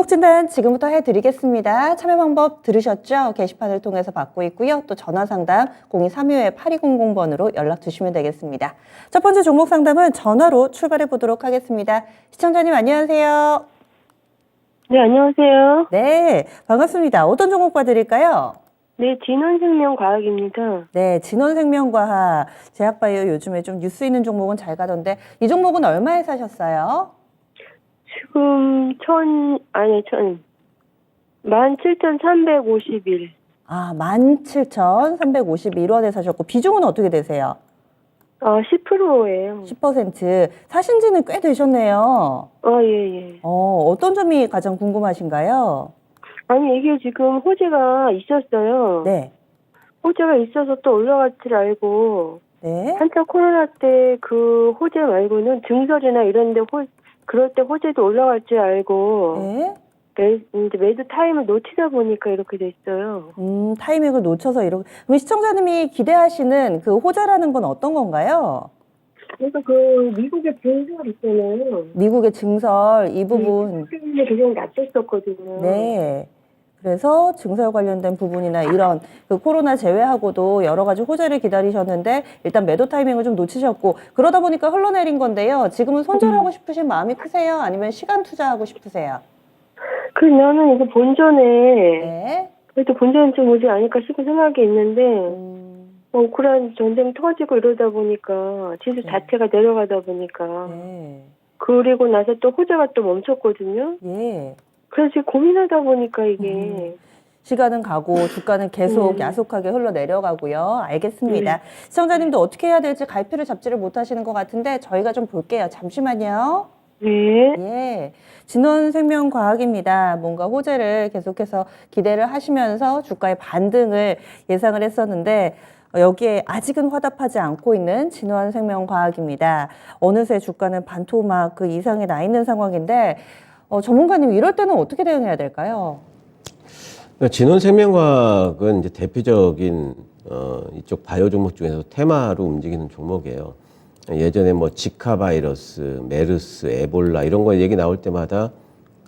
진단 지금부터 해드리겠습니다. 참여 방법 들으셨죠? 게시판을 통해서 받고 있고요. 또 전화 상담 0232-8200번으로 연락 주시면 되겠습니다. 첫 번째 종목 상담은 전화로 출발해 보도록 하겠습니다. 시청자님 안녕하세요. 네, 안녕하세요. 네, 반갑습니다. 어떤 종목 봐드릴까요? 네, 진원생명과학입니다. 네, 진원생명과학, 제약바이오 요즘에 좀 뉴스 있는 종목은 잘 가던데 이 종목은 얼마에 사셨어요? 지금 17,351. 아, 17,351원에 사셨고 비중은 어떻게 되세요? 10%예요. 10%. 사신 지는 꽤 되셨네요. 예, 예. 어떤 점이 가장 궁금하신가요? 아니, 이게 지금 호재가 있었어요. 네. 호재가 있어서 또 올라갈 줄 알고, 네. 한참 코로나 때 그 호재 말고는 증설이나 이런데 그럴 때 호재도 올라갈 줄 알고, 네. 이제 매도 타임을 놓치다 보니까 이렇게 됐어요. 타이밍을 놓쳐서 이렇게. 그럼 시청자님이 기대하시는 그 호재라는 건 어떤 건가요? 그래서 미국의 증설 있잖아요. 미국의 증설 이 부분. 때문에 그냥 낮췄었거든요. 네. 그래서 증설 관련된 부분이나 이런 그 코로나 제외하고도 여러 가지 호재를 기다리셨는데 일단 매도 타이밍을 좀 놓치셨고 그러다 보니까 흘러내린 건데요. 지금은 손절하고 싶으신 마음이 크세요? 아니면 시간 투자하고 싶으세요? 나는 이거 본전에, 네. 그래도 본전은 좀 오지 않을까 싶은 생각이 있는데, 우크라이나 전쟁 터지고 이러다 보니까, 지수 자체가 내려가다 보니까, 네. 그리고 나서 또 호재가 또 멈췄거든요. 예. 그래서 지금 고민하다 보니까 이게, 시간은 가고 주가는 계속 야속하게 흘러내려가고요. 알겠습니다. 시청자님도 어떻게 해야 될지 갈피를 잡지를 못하시는 것 같은데 저희가 좀 볼게요. 잠시만요. 네. 예. 진원생명과학입니다. 뭔가 호재를 계속해서 기대를 하시면서 주가의 반등을 예상을 했었는데 여기에 아직은 화답하지 않고 있는 진원생명과학입니다. 어느새 주가는 반토막 그 이상에 나 있는 상황인데 전문가님 이럴 때는 어떻게 대응해야 될까요? 진원생명과학은 이제 대표적인 이쪽 바이오 종목 중에서 테마로 움직이는 종목이에요. 예전에 뭐 지카 바이러스, 메르스, 에볼라 이런 거 얘기 나올 때마다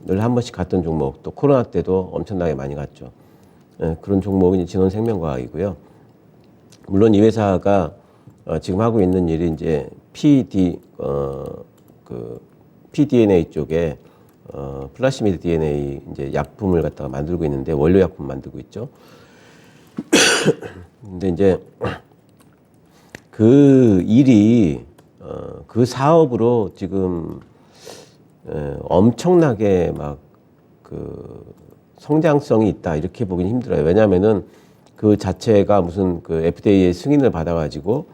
늘 한 번씩 갔던 종목, 또 코로나 때도 엄청나게 많이 갔죠. 그런 종목이 진원생명과학이고요. 물론 이 회사가 지금 하고 있는 일이 이제 pDNA 쪽에 플라시미드 DNA 이제 약품을 갖다가 만들고 있는데 원료 약품 만들고 있죠. 근데 이제 그 일이 그 사업으로 지금 엄청나게 막 그 성장성이 있다 이렇게 보기는 힘들어요. 왜냐하면은 그 자체가 무슨 그 FDA의 승인을 받아가지고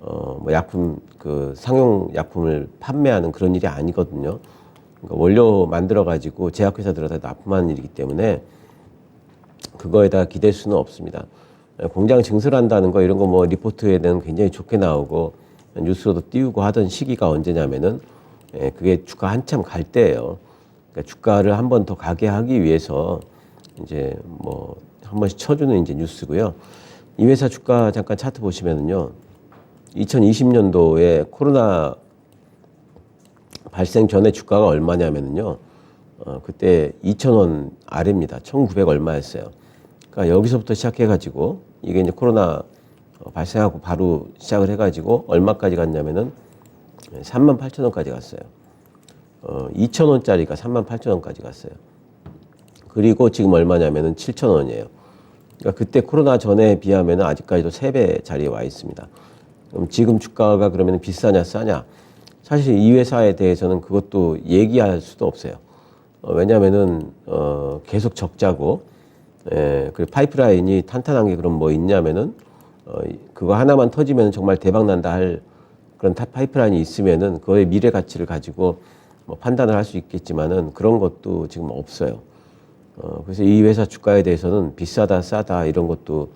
뭐 약품 그 상용 약품을 판매하는 그런 일이 아니거든요. 그러니까 원료 만들어가지고 제약회사들한테 납품하는 일이기 때문에 그거에다 기댈 수는 없습니다. 공장 증설한다는 거 이런 거 뭐 리포트에는 굉장히 좋게 나오고 뉴스로도 띄우고 하던 시기가 언제냐면은 그게 주가 한참 갈 때예요. 그러니까 주가를 한 번 더 가게 하기 위해서 이제 뭐 한 번씩 쳐주는 이제 뉴스고요. 이 회사 주가 잠깐 차트 보시면은요. 2020년도에 코로나 발생 전에 주가가 얼마냐면요. 그때 2,000원 아래입니다. 1,900 얼마였어요. 그러니까 여기서부터 시작해가지고 이게 이제 코로나 발생하고 바로 시작을 해가지고 얼마까지 갔냐면은 38,000원까지 갔어요. 2,000원짜리가 38,000원까지 갔어요. 그리고 지금 얼마냐면은 7,000원이에요. 그러니까 그때 코로나 전에 비하면은 아직까지도 3배 자리에 와 있습니다. 그럼 지금 주가가 그러면 비싸냐 싸냐? 사실 이 회사에 대해서는 그것도 얘기할 수도 없어요. 왜냐면은 계속 적자고, 그리고 파이프라인이 탄탄한 게 그럼 뭐 있냐면은 그거 하나만 터지면 정말 대박 난다 할 그런 파이프라인이 있으면은 그거의 미래 가치를 가지고 뭐 판단을 할 수 있겠지만은 그런 것도 지금 없어요. 그래서 이 회사 주가에 대해서는 비싸다 싸다 이런 것도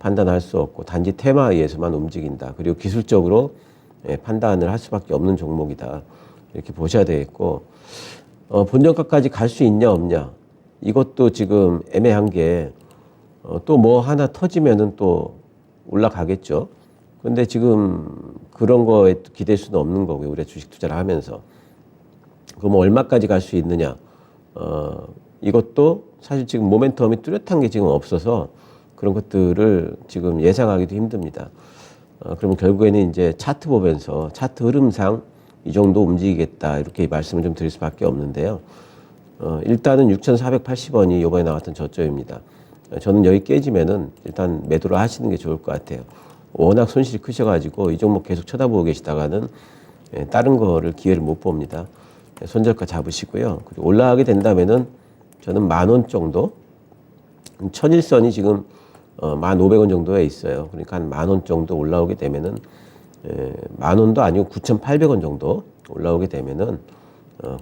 판단할 수 없고 단지 테마에 의해서만 움직인다. 그리고 기술적으로 판단을 할 수밖에 없는 종목이다. 이렇게 보셔야 되겠고, 본전가까지 갈 수 있냐 없냐 이것도 지금 애매한 게 또 뭐 하나 터지면은 또 올라가겠죠. 근데 지금 그런 거에 기댈 수는 없는 거고요. 우리가 주식 투자를 하면서. 그럼 얼마까지 갈 수 있느냐. 이것도 사실 지금 모멘텀이 뚜렷한 게 지금 없어서 그런 것들을 지금 예상하기도 힘듭니다. 그러면 결국에는 이제 차트 보면서 차트 흐름상 이 정도 움직이겠다 이렇게 말씀을 좀 드릴 수밖에 없는데요. 일단은 6,480원이 이번에 나왔던 저점입니다. 저는 여기 깨지면은 일단 매도를 하시는 게 좋을 것 같아요. 워낙 손실이 크셔가지고 이 종목 계속 쳐다보고 계시다가는 다른 거를 기회를 못 봅니다. 손절가 잡으시고요. 그리고 올라가게 된다면은 저는 10,000원 정도, 1001선이 지금 1,500원 정도에 있어요. 그러니까 한 10,000원 정도 올라오게 되면은 10,000원도 아니고 9,800원 정도 올라오게 되면은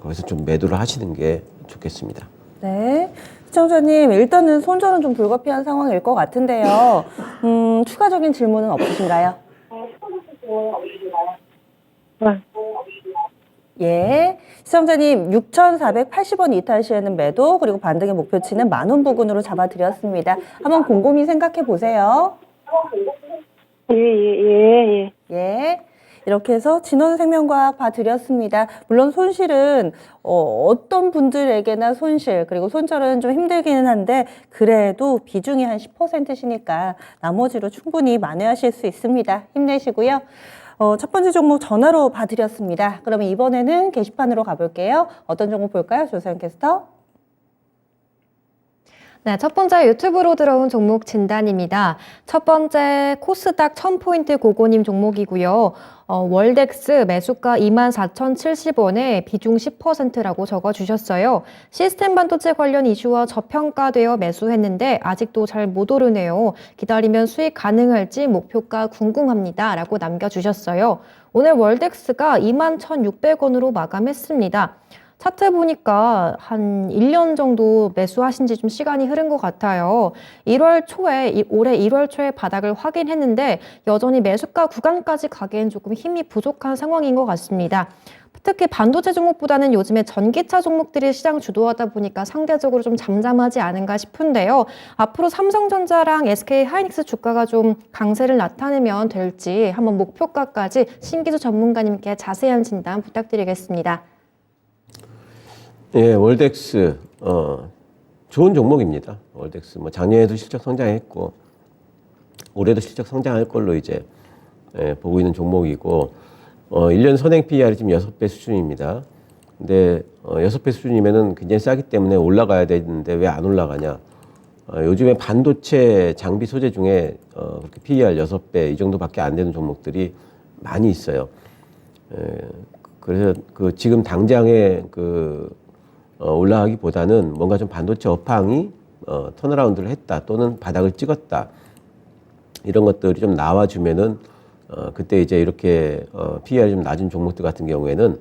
거기서 좀 매도를 하시는 게 좋겠습니다. 네. 시청자님, 일단은 손절은 좀 불가피한 상황일 것 같은데요. 추가적인 질문은 없으신가요? 예. 시청자님, 6,480원 이탈 시에는 매도, 그리고 반등의 목표치는 10,000원 부근으로 잡아드렸습니다. 한번 곰곰이 생각해 보세요. 예. 예. 이렇게 해서 진원생명과학 봐드렸습니다. 물론 손실은 어떤 분들에게나 손실 그리고 손절은 좀 힘들기는 한데 그래도 비중이 한 10%시니까 나머지로 충분히 만회하실 수 있습니다. 힘내시고요. 첫 번째 종목 전화로 봐드렸습니다. 그러면 이번에는 게시판으로 가볼게요. 어떤 종목 볼까요? 조세현 캐스터. 네, 첫 번째 유튜브로 들어온 종목 진단입니다. 첫 번째 코스닥 1000포인트 고고님 종목이고요. 월덱스 매수가 24,070원에 비중 10%라고 적어주셨어요. 시스템 반도체 관련 이슈와 저평가되어 매수했는데 아직도 잘 못 오르네요. 기다리면 수익 가능할지 목표가 궁금합니다. 라고 남겨주셨어요. 오늘 월덱스가 21,600원으로 마감했습니다. 차트 보니까 한 1년 정도 매수하신 지 좀 시간이 흐른 것 같아요. 올해 1월 초에 바닥을 확인했는데 여전히 매수가 구간까지 가기엔 조금 힘이 부족한 상황인 것 같습니다. 특히 반도체 종목보다는 요즘에 전기차 종목들이 시장 주도하다 보니까 상대적으로 좀 잠잠하지 않은가 싶은데요. 앞으로 삼성전자랑 SK하이닉스 주가가 좀 강세를 나타내면 될지 한번 목표가까지 신기주 전문가님께 자세한 진단 부탁드리겠습니다. 예, 월덱스 좋은 종목입니다. 월덱스 뭐 작년에도 실적 성장했고 올해도 실적 성장할 걸로 이제 보고 있는 종목이고 1년 선행 PER이 지금 6배 수준입니다. 근데 6배 수준이면은 굉장히 싸기 때문에 올라가야 되는데 왜 안 올라가냐? 요즘에 반도체 장비 소재 중에 그렇게 PER 6배 이 정도밖에 안 되는 종목들이 많이 있어요. 그래서 그 지금 당장에 올라가기보다는 뭔가 좀 반도체 업황이 턴어라운드를 했다 또는 바닥을 찍었다 이런 것들이 좀 나와주면은 그때 이제 이렇게 PER이 좀 낮은 종목들 같은 경우에는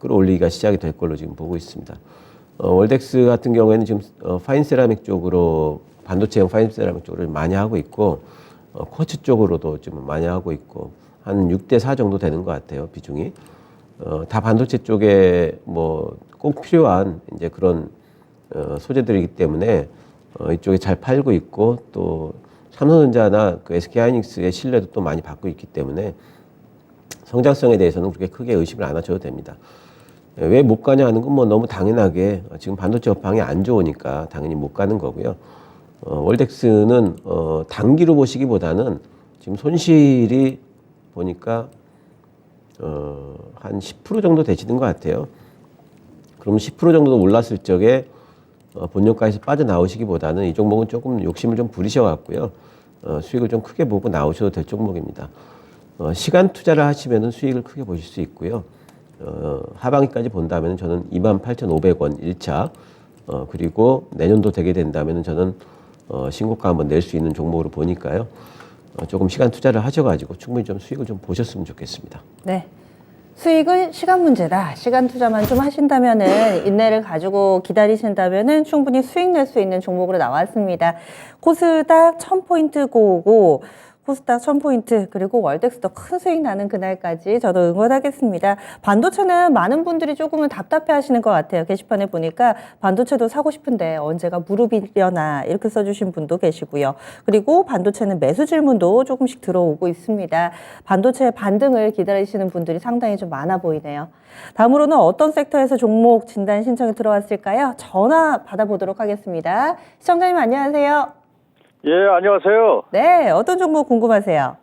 끌어올리기가 시작이 될 걸로 지금 보고 있습니다. 월덱스 같은 경우에는 지금 파인세라믹 쪽으로 반도체형 파인세라믹 쪽으로 많이 하고 있고 쿼츠 쪽으로도 지금 많이 하고 있고 한 6대4 정도 되는 것 같아요 비중이. 다 반도체 쪽에 뭐 꼭 필요한 이제 그런 소재들이기 때문에 이쪽에 잘 팔고 있고 또 삼성전자나 그 SK하이닉스의 신뢰도 또 많이 받고 있기 때문에 성장성에 대해서는 그렇게 크게 의심을 안 하셔도 됩니다. 왜 못 가냐 하는 건 뭐 너무 당연하게 지금 반도체 업황이 안 좋으니까 당연히 못 가는 거고요. 월덱스는 단기로 보시기보다는 지금 손실이 보니까 한 10% 정도 되시는 것 같아요. 그럼 10% 정도 올랐을 적에 본연가에서 빠져나오시기보다는 이 종목은 조금 욕심을 좀 부리셔갖고요. 수익을 좀 크게 보고 나오셔도 될 종목입니다. 시간 투자를 하시면 수익을 크게 보실 수 있고요. 하반기까지 본다면 저는 28,500원 1차 그리고 내년도 되게 된다면 저는 신고가 한번 낼 수 있는 종목으로 보니까요. 조금 시간 투자를 하셔가지고 충분히 좀 수익을 좀 보셨으면 좋겠습니다. 네. 수익은 시간 문제다. 시간 투자만 좀 하신다면은 인내를 가지고 기다리신다면은 충분히 수익 낼 수 있는 종목으로 나왔습니다. 코스닥 1000포인트 고고 코스닥 1000포인트 그리고 월덱스도 큰 수익 나는 그날까지 저도 응원하겠습니다. 반도체는 많은 분들이 조금은 답답해 하시는 것 같아요. 게시판에 보니까 반도체도 사고 싶은데 언제가 무릎이려나 이렇게 써주신 분도 계시고요. 그리고 반도체는 매수 질문도 조금씩 들어오고 있습니다. 반도체 반등을 기다리시는 분들이 상당히 좀 많아 보이네요. 다음으로는 어떤 섹터에서 종목 진단 신청이 들어왔을까요? 전화 받아보도록 하겠습니다. 시청자님 안녕하세요. 예, 안녕하세요. 네, 어떤 종목 궁금하세요?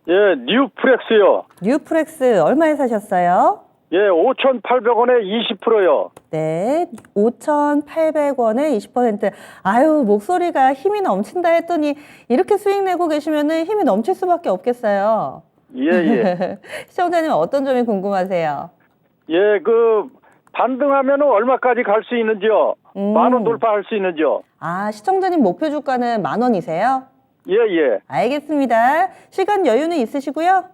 예, 뉴프렉스요. 뉴프렉스 얼마에 사셨어요? 예, 5,800원에 20%요. 네, 5,800원에 20%. 아유, 목소리가 힘이 넘친다 했더니 이렇게 수익 내고 계시면은 힘이 넘칠 수밖에 없겠어요. 예, 예. 시청자님 어떤 점이 궁금하세요? 예, 반등하면 얼마까지 갈 수 있는지요? 10,000원 돌파할 수 있는지요? 아, 시청자님 목표 주가는 10,000원이세요? 예, 예. 알겠습니다. 시간 여유는 있으시고요?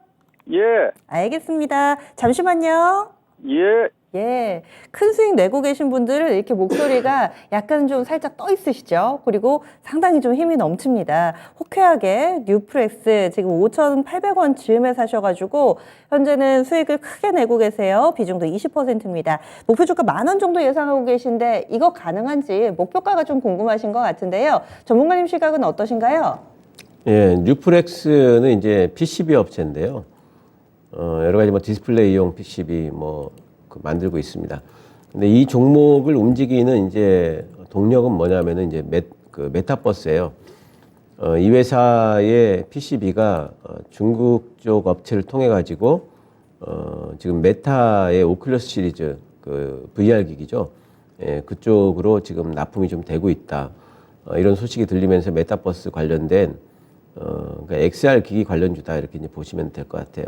예, 알겠습니다. 잠시만요. 예. 예, 큰 수익 내고 계신 분들은 이렇게 목소리가 약간 좀 살짝 떠 있으시죠? 그리고 상당히 좀 힘이 넘칩니다. 호쾌하게 뉴프렉스 지금 5,800원 즈음에 사셔가지고 현재는 수익을 크게 내고 계세요. 비중도 20%입니다. 목표 주가 10,000원 정도 예상하고 계신데 이거 가능한지 목표가가 좀 궁금하신 것 같은데요. 전문가님 시각은 어떠신가요? 예, 뉴프렉스는 이제 PCB 업체인데요. 여러 가지 뭐 디스플레이용 PCB 만들고 있습니다. 근데 이 종목을 움직이는 이제 동력은 뭐냐면은 이제 메타버스예요. 이 회사의 PCB가 중국 쪽 업체를 통해 가지고 지금 메타의 오큘러스 시리즈 VR 기기죠. 예, 그쪽으로 지금 납품이 좀 되고 있다. 이런 소식이 들리면서 메타버스 관련된 그러니까 XR 기기 관련주다 이렇게 이제 보시면 될 것 같아요.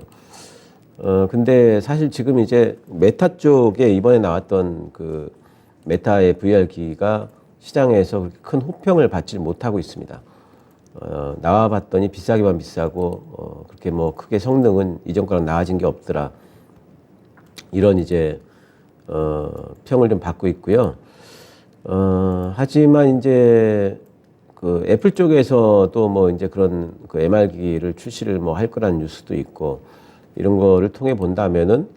근데 사실 지금 이제 메타 쪽에 이번에 나왔던 메타의 VR 기기가 시장에서 그렇게 큰 호평을 받지 못하고 있습니다. 나와봤더니 비싸기만 비싸고, 그렇게 뭐 크게 성능은 이전 거랑 나아진 게 없더라. 이런 이제, 평을 좀 받고 있고요. 하지만 이제 애플 쪽에서도 뭐 이제 그런 MR 기기를 출시를 뭐 할 거라는 뉴스도 있고, 이런 거를 통해 본다면은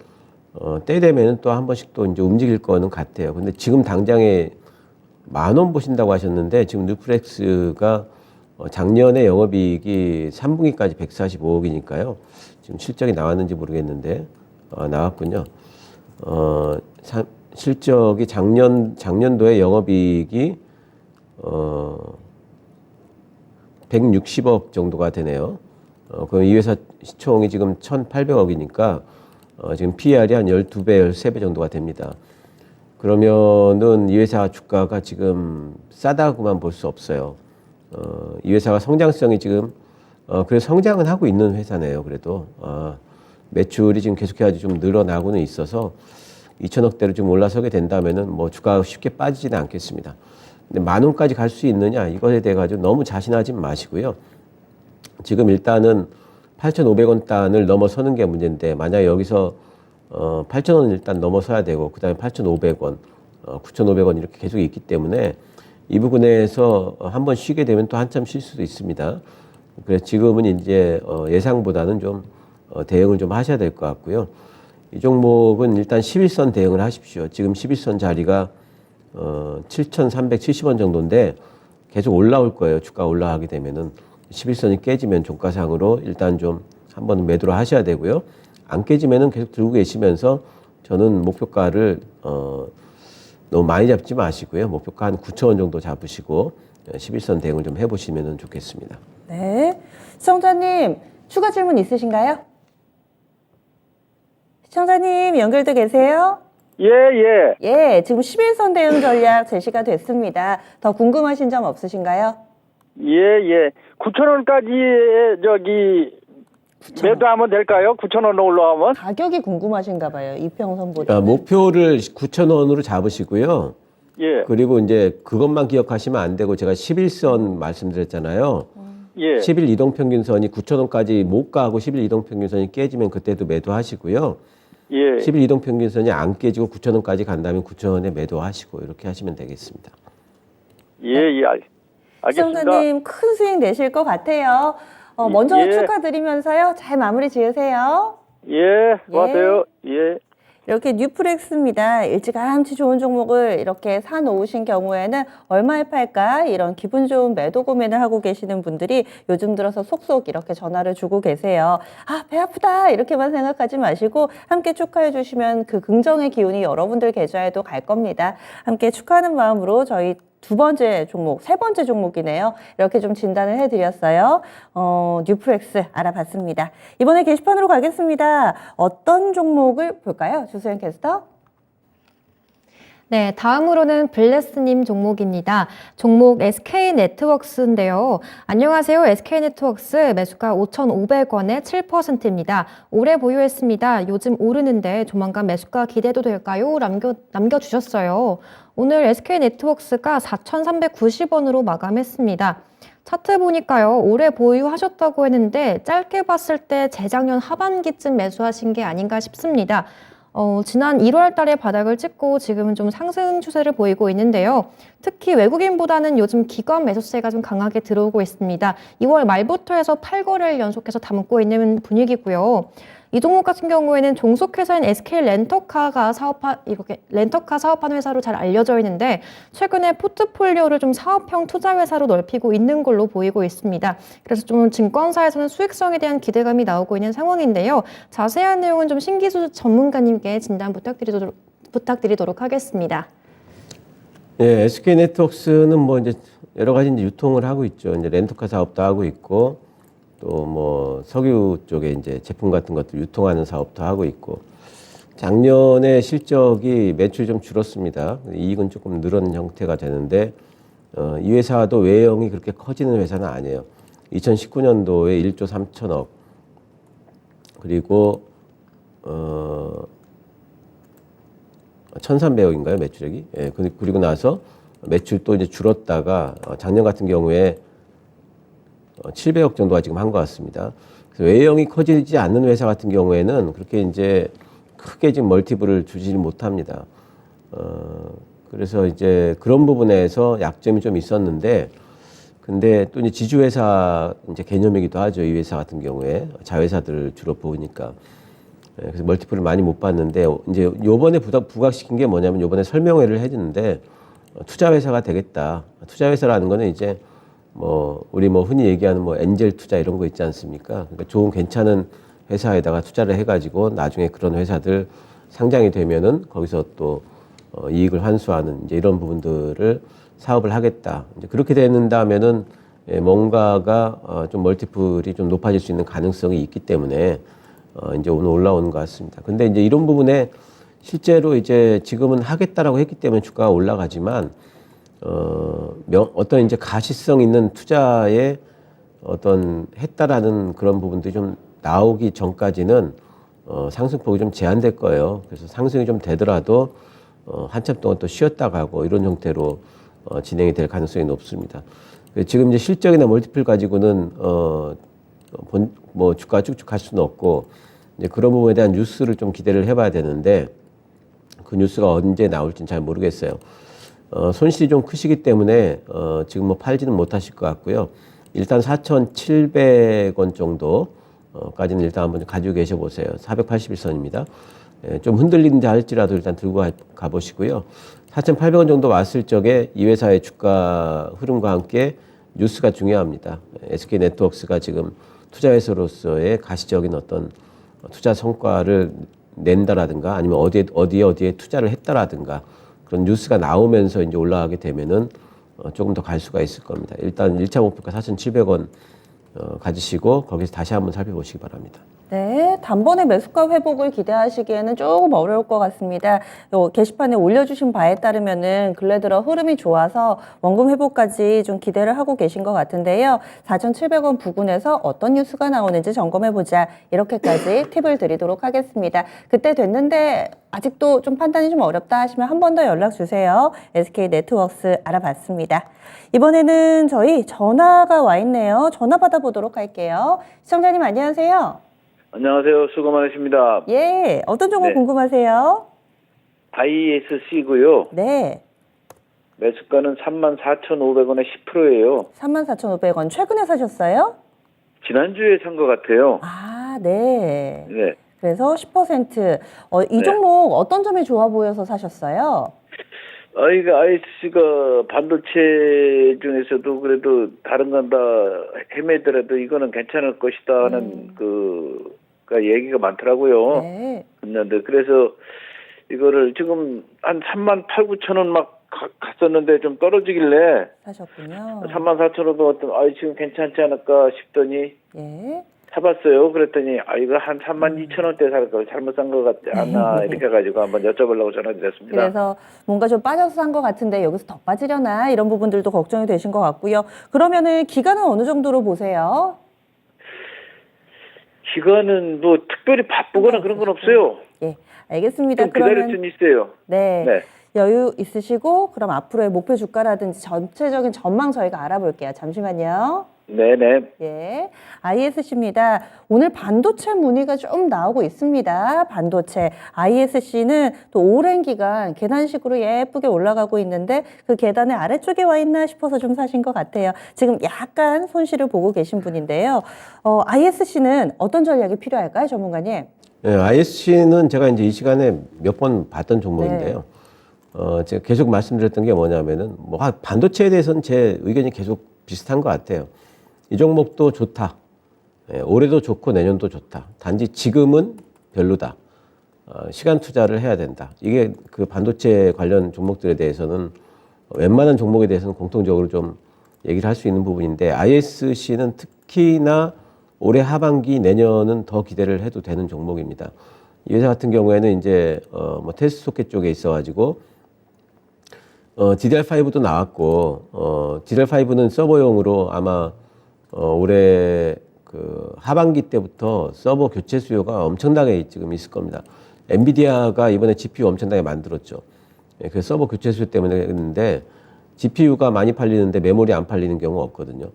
때 되면은 또 한 번씩 또 이제 움직일 거는 같아요. 근데 지금 당장에 10,000원 보신다고 하셨는데 지금 뉴프렉스가 작년에 영업이익이 3분기까지 145억이니까요. 지금 실적이 나왔는지 모르겠는데 나왔군요. 실적이 작년도에 영업이익이 160억 정도가 되네요. 그럼 이 회사 시총이 지금 1,800억이니까 지금 PER이 한 12배, 13배 정도가 됩니다. 그러면은 이 회사 주가가 지금 싸다고만 볼 수 없어요. 이 회사가 성장성이 지금 그래서 성장은 하고 있는 회사네요. 그래도 매출이 지금 계속해서 좀 늘어나고는 있어서 2,000억대로 좀 올라서게 된다면은 뭐 주가가 쉽게 빠지지는 않겠습니다. 근데 10,000원까지 갈 수 있느냐 이것에 대해 가지고 너무 자신하지 마시고요. 지금 일단은 8,500원 단을 넘어서는 게 문제인데 만약에 여기서 8,000원 일단 넘어서야 되고 그 다음에 8,500원, 9,500원 이렇게 계속 있기 때문에 이 부분에서 한번 쉬게 되면 또 한참 쉴 수도 있습니다. 그래서 지금은 이제 예상보다는 좀 대응을 좀 하셔야 될 것 같고요. 이 종목은 일단 11선 대응을 하십시오. 지금 11선 자리가 7,370원 정도인데 계속 올라올 거예요. 주가 올라가게 되면은 11선이 깨지면 종가상으로 일단 좀 한번 매도를 하셔야 되고요. 안 깨지면은 계속 들고 계시면서 저는 목표가를 너무 많이 잡지 마시고요. 목표가 한 9,000원 정도 잡으시고 11선 대응을 좀 해보시면 좋겠습니다. 네. 시청자님, 추가 질문 있으신가요? 시청자님, 연결돼 계세요? 예, 예. 예, 지금 11선 대응 전략 제시가 됐습니다. 더 궁금하신 점 없으신가요? 예, 예. 9,000원까지 매도하면 될까요? 9,000원 올라가면? 가격이 궁금하신가 봐요. 이평선보다. 목표를 9,000원으로 잡으시고요. 예, 그리고 이제 그것만 기억하시면 안 되고 제가 11선 말씀드렸잖아요. 예. 10일 이동평균선이 9,000원까지 못 가고 10일 이동평균선이 깨지면 그때도 매도하시고요. 예. 10일 이동평균선이 안 깨지고 9,000원까지 간다면 9,000원에 매도하시고 이렇게 하시면 되겠습니다. 예, 예. 알겠습니다. 시청자님 큰 수익 내실 것 같아요. 먼저 예. 축하드리면서요. 잘 마무리 지으세요. 예, 수고하세요. 예. 이렇게 뉴프렉스입니다. 일찌감치 좋은 종목을 이렇게 사놓으신 경우에는 얼마에 팔까 이런 기분 좋은 매도 고민을 하고 계시는 분들이 요즘 들어서 속속 이렇게 전화를 주고 계세요. 아, 배 아프다 이렇게만 생각하지 마시고 함께 축하해 주시면 그 긍정의 기운이 여러분들 계좌에도 갈 겁니다. 함께 축하하는 마음으로 저희 세 번째 종목이네요. 이렇게 좀 진단을 해드렸어요. 뉴프렉스 알아봤습니다. 이번에 게시판으로 가겠습니다. 어떤 종목을 볼까요? 주소연 캐스터? 네, 다음으로는 블레스님 종목입니다. 종목 SK네트웍스인데요. 안녕하세요. SK네트웍스 매수가 5,500원에 7%입니다. 오래 보유했습니다. 요즘 오르는데 조만간 매수가 기대도 될까요? 남겨주셨어요. 오늘 SK네트웍스가 4,390원으로 마감했습니다. 차트 보니까요, 오래 보유하셨다고 했는데 짧게 봤을 때 재작년 하반기쯤 매수하신 게 아닌가 싶습니다. 지난 1월 달에 바닥을 찍고 지금은 좀 상승 추세를 보이고 있는데요. 특히 외국인보다는 요즘 기관 매수세가 좀 강하게 들어오고 있습니다. 2월 말부터 해서 8거래를 연속해서 담고 있는 분위기고요. 이 종목 같은 경우에는 종속회사인 SK렌터카가 렌터카 사업하는 회사로 잘 알려져 있는데 최근에 포트폴리오를 좀 사업형 투자 회사로 넓히고 있는 걸로 보이고 있습니다. 그래서 좀 증권사에서는 수익성에 대한 기대감이 나오고 있는 상황인데요. 자세한 내용은 좀 신기수 전문가님께 진단 부탁드리도록 하겠습니다. 예, SK네트웍스는 뭐 이제 여러 가지 이제 유통을 하고 있죠. 이제 렌터카 사업도 하고 있고 또 뭐 석유 쪽에 이제 제품 같은 것들 유통하는 사업도 하고 있고 작년에 실적이 매출이 좀 줄었습니다. 이익은 조금 늘어난 형태가 되는데 이 회사도 외형이 그렇게 커지는 회사는 아니에요. 2019년도에 1조 3천억 그리고 1,300억인가요 매출액이? 예, 그리고 나서 매출 또 이제 줄었다가 작년 같은 경우에 700억 정도가 지금 한 것 같습니다. 그래서 외형이 커지지 않는 회사 같은 경우에는 그렇게 이제 크게 지금 멀티플을 주지 못합니다. 그래서 이제 그런 부분에서 약점이 좀 있었는데, 근데 또 이제 지주회사 이제 개념이기도 하죠. 이 회사 같은 경우에 자회사들을 주로 보니까. 그래서 멀티플을 많이 못 봤는데, 이제 요번에 부각시킨 게 뭐냐면 요번에 설명회를 해주는데, 투자회사가 되겠다. 투자회사라는 거는 이제 우리 흔히 얘기하는 엔젤 투자 이런 거 있지 않습니까? 그러니까 좋은 괜찮은 회사에다가 투자를 해가지고 나중에 그런 회사들 상장이 되면은 거기서 또 이익을 환수하는 이제 이런 부분들을 사업을 하겠다. 이제 그렇게 된다면은 뭔가가 좀 멀티플이 좀 높아질 수 있는 가능성이 있기 때문에 이제 오늘 올라오는 것 같습니다. 근데 이제 이런 부분에 실제로 이제 지금은 하겠다라고 했기 때문에 주가가 올라가지만 어떤 이제 가시성 있는 투자에 했다라는 그런 부분들이 좀 나오기 전까지는 상승폭이 좀 제한될 거예요. 그래서 상승이 좀 되더라도 한참 동안 또 쉬었다 가고 이런 형태로 진행이 될 가능성이 높습니다. 지금 이제 실적이나 멀티플 가지고는 주가가 쭉쭉 갈 수는 없고 이제 그런 부분에 대한 뉴스를 좀 기대를 해봐야 되는데 그 뉴스가 언제 나올지는 잘 모르겠어요. 손실이 좀 크시기 때문에 지금 팔지는 못하실 것 같고요. 일단 4,700원 정도까지는 일단 한번 가지고 계셔 보세요. 481선입니다. 좀 흔들린다 할지라도 일단 들고 가보시고요. 4,800원 정도 왔을 적에 이 회사의 주가 흐름과 함께 뉴스가 중요합니다. SK네트웍스가 지금 투자회사로서의 가시적인 어떤 투자 성과를 낸다라든가 아니면 어디에 투자를 했다라든가 그런 뉴스가 나오면서 이제 올라가게 되면은 조금 더 갈 수가 있을 겁니다. 일단 1차 목표가 4,700원 가지시고 거기서 다시 한번 살펴보시기 바랍니다. 네, 단번에 매수가 회복을 기대하시기에는 조금 어려울 것 같습니다. 게시판에 올려주신 바에 따르면은 근래 들어 흐름이 좋아서 원금 회복까지 좀 기대를 하고 계신 것 같은데요. 4,700원 부근에서 어떤 뉴스가 나오는지 점검해보자. 이렇게까지 팁을 드리도록 하겠습니다. 그때 됐는데 아직도 좀 판단이 좀 어렵다 하시면 한 번 더 연락 주세요. SK네트웍스 알아봤습니다. 이번에는 저희 전화가 와 있네요. 전화 받아보도록 할게요. 시청자님 안녕하세요. 안녕하세요. 수고 많으십니다. 예, 어떤 종목 네. 궁금하세요? ISC고요. 네, 매수가는 34,500원에 10%예요. 34,500원. 최근에 사셨어요? 지난주에 산 것 같아요. 아, 네. 네. 그래서 10%. 이 네. 종목 어떤 점이 좋아 보여서 사셨어요? 이거 ISC가 반도체 중에서도 그래도 다른 건 다 헤매더라도 이거는 괜찮을 것이다 하는 그가 얘기가 많더라고요. 네. 그런데 그래서 이거를 지금 한 3만 8, 9천 원 막 갔었는데 좀 떨어지길래 사셨군요. 3만 4천 원도 어떤 지금 괜찮지 않을까 싶더니 예. 사봤어요. 그랬더니 이거 한 3만 2천 원대 살 걸 잘못 산 것 같지 않나 이렇게 해가지고 한번 여쭤보려고 전화드렸습니다. 그래서 뭔가 좀 빠져서 산 것 같은데 여기서 더 빠지려나 이런 부분들도 걱정이 되신 것 같고요. 그러면은 기간은 어느 정도로 보세요? 기간은 뭐 특별히 바쁘거나 그런 건 없어요. 예, 알겠습니다. 좀 기다릴 그러면 수는 있어요. 네, 네. 여유 있으시고 그럼 앞으로의 목표 주가라든지 전체적인 전망 저희가 알아볼게요. 잠시만요. 네네. 예, ISC입니다. 오늘 반도체 문의가 좀 나오고 있습니다. 반도체. ISC는 또 오랜 기간 계단식으로 예쁘게 올라가고 있는데 그 계단의 아래쪽에 와 있나 싶어서 좀 사신 것 같아요. 지금 약간 손실을 보고 계신 분인데요. ISC는 어떤 전략이 필요할까요, 전문가님? 네, ISC는 제가 이제 이 시간에 몇 번 봤던 종목인데요. 제가 계속 말씀드렸던 게 뭐냐면은 뭐 반도체에 대해서는 제 의견이 계속 비슷한 것 같아요. 이 종목도 좋다. 올해도 좋고 내년도 좋다. 단지 지금은 별로다. 시간 투자를 해야 된다. 이게 그 반도체 관련 종목들에 대해서는 웬만한 종목에 대해서는 공통적으로 좀 얘기를 할 수 있는 부분인데 ISC는 특히나 올해 하반기 내년은 더 기대를 해도 되는 종목입니다. 이 회사 같은 경우에는 이제 뭐 테스트 소켓 쪽에 있어가지고 DDR5도 나왔고 DDR5는 서버용으로 아마 올해 그 하반기 때부터 서버 교체 수요가 엄청나게 지금 있을 겁니다. 엔비디아가 이번에 GPU 엄청나게 만들었죠. 그 서버 교체 수요 때문에 했는데 GPU가 많이 팔리는데 메모리 안 팔리는 경우가 없거든요.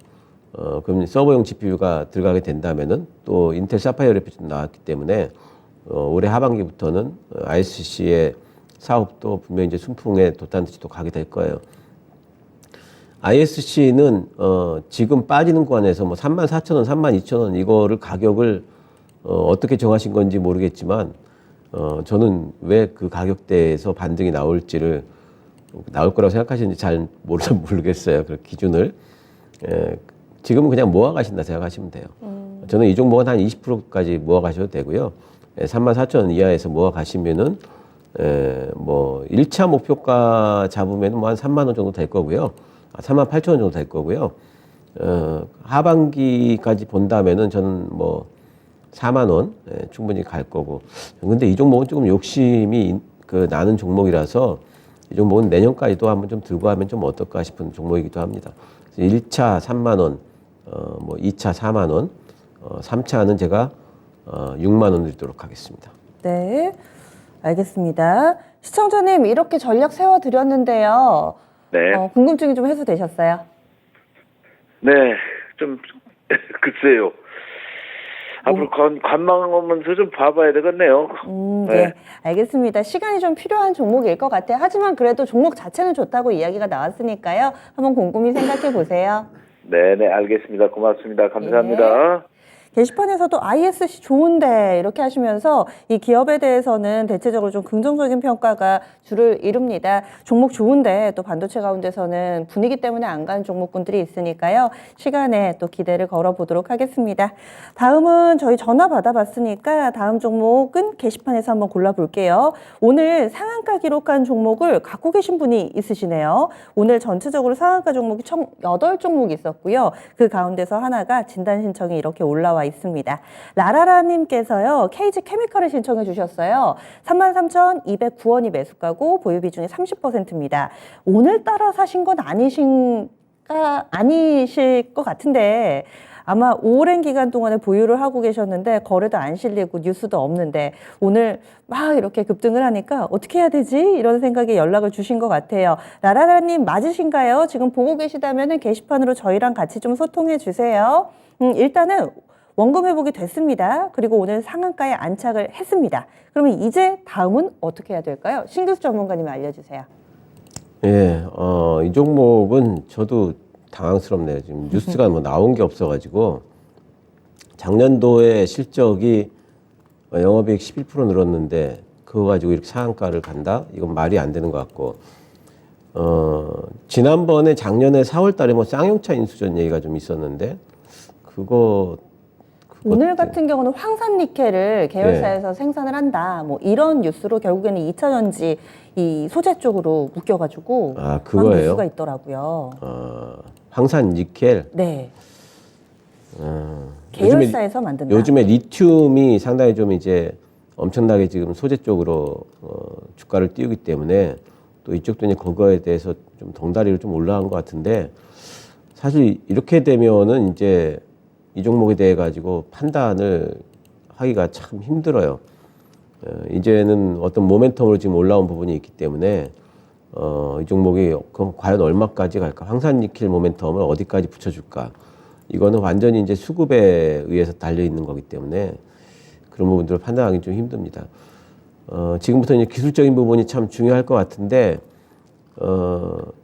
그럼 서버용 GPU가 들어가게 된다면은 또 인텔 사파이어 레피도 나왔기 때문에 올해 하반기부터는 ISC의 사업도 분명히 이제 순풍에 돛단듯이 또 가게 될 거예요. ISC는 지금 빠지는 구간에서 뭐 34,000원, 32,000원 이거를 가격을 어떻게 정하신 건지 모르겠지만 저는 왜 그 가격대에서 반등이 나올지를 나올 거라고 생각하시는지 잘 모르겠어요. 그 기준을. 지금은 그냥 모아 가신다 생각하시면 돼요. 저는 이 종목은 한 20%까지 모아 가셔도 되고요. 34,000원 이하에서 모아 가시면은 뭐 1차 목표가 잡으면 뭐 한 3만 원 정도 될 거고요. 3만 8천 원 정도 될 거고요. 하반기까지 본다면은 저는 뭐 4만 원 충분히 갈 거고. 근데 이 종목은 조금 욕심이 나는 종목이라서 이 종목은 내년까지도 한번 좀 들고 하면 좀 어떨까 싶은 종목이기도 합니다. 1차 3만 원, 뭐 2차 4만 원, 3차는 제가 6만 원 드리도록 하겠습니다. 네, 알겠습니다. 시청자님 이렇게 전략 세워드렸는데요. 네. 궁금증이 좀 해소되셨어요? 네. 좀 글쎄요. 앞으로 관망 오면서 좀 봐봐야 되겠네요. 네. 네. 알겠습니다. 시간이 좀 필요한 종목일 것 같아요. 하지만 그래도 종목 자체는 좋다고 이야기가 나왔으니까요. 한번 곰곰이 생각해 보세요. 네네, 알겠습니다. 고맙습니다. 감사합니다. 게시판에서도 ISC 좋은데 이렇게 하시면서 이 기업에 대해서는 대체적으로 좀 긍정적인 평가가 주를 이룹니다. 종목 좋은데 또 반도체 가운데서는 분위기 때문에 안 가는 종목군들이 있으니까요. 시간에 또 기대를 걸어보도록 하겠습니다. 다음은 저희 전화 받아봤으니까 다음 종목은 게시판에서 한번 골라볼게요. 오늘 상한가 기록한 종목을 갖고 계신 분이 있으시네요. 오늘 전체적으로 상한가 종목이 총 8종목이 있었고요. 그 가운데서 하나가 진단 신청이 이렇게 올라와 있습니다. 라라라님께서요, KG 케미컬을 신청해 주셨어요. 33,209원이 매수가고 보유 비중이 30%입니다. 오늘따라 사신 건 아니실 것 같은데 아마 오랜 기간 동안에 보유를 하고 계셨는데 거래도 안 실리고 뉴스도 없는데 오늘 막 이렇게 급등을 하니까 어떻게 해야 되지? 이런 생각에 연락을 주신 것 같아요. 라라라님 맞으신가요? 지금 보고 계시다면 게시판으로 저희랑 같이 좀 소통해 주세요. 일단은 원금 회복이 됐습니다. 그리고 오늘 상한가에 안착을 했습니다. 그러면 이제 다음은 어떻게 해야 될까요? 신규수 전문가님 알려주세요. 예, 이 종목은 저도 당황스럽네요. 지금 뉴스가 뭐 나온 게 없어가지고 작년도에 실적이 영업이익 11% 늘었는데 그거 가지고 이렇게 상한가를 간다? 이건 말이 안 되는 것 같고, 지난번에 작년에 4월 달에 뭐 쌍용차 인수전 얘기가 좀 있었는데, 오늘 같은 경우는 황산니켈을 계열사에서 생산을 한다. 뭐 이런 뉴스로 결국에는 2차 전지 이 소재 쪽으로 묶여가지고 그거예요? 뉴스가 있더라고요. 황산 니켈. 네. 요즘에 계열사에서 만든다. 요즘에 리튬이 상당히 좀 이제 엄청나게 지금 소재 쪽으로 주가를 띄우기 때문에 또 이쪽도 이제 그거에 대해서 좀 덩다리로 좀 올라간 것 같은데, 사실 이렇게 되면은 이제 이 종목에 대해 가지고 판단을 하기가 참 힘들어요. 이제는 어떤 모멘텀으로 지금 올라온 부분이 있기 때문에 이 종목이 그럼 과연 얼마까지 갈까? 황산니켈 모멘텀을 어디까지 붙여줄까? 이거는 완전히 이제 수급에 의해서 달려 있는 거기 때문에 그런 부분들을 판단하기 좀 힘듭니다. 지금부터 이제 기술적인 부분이 참 중요할 것 같은데,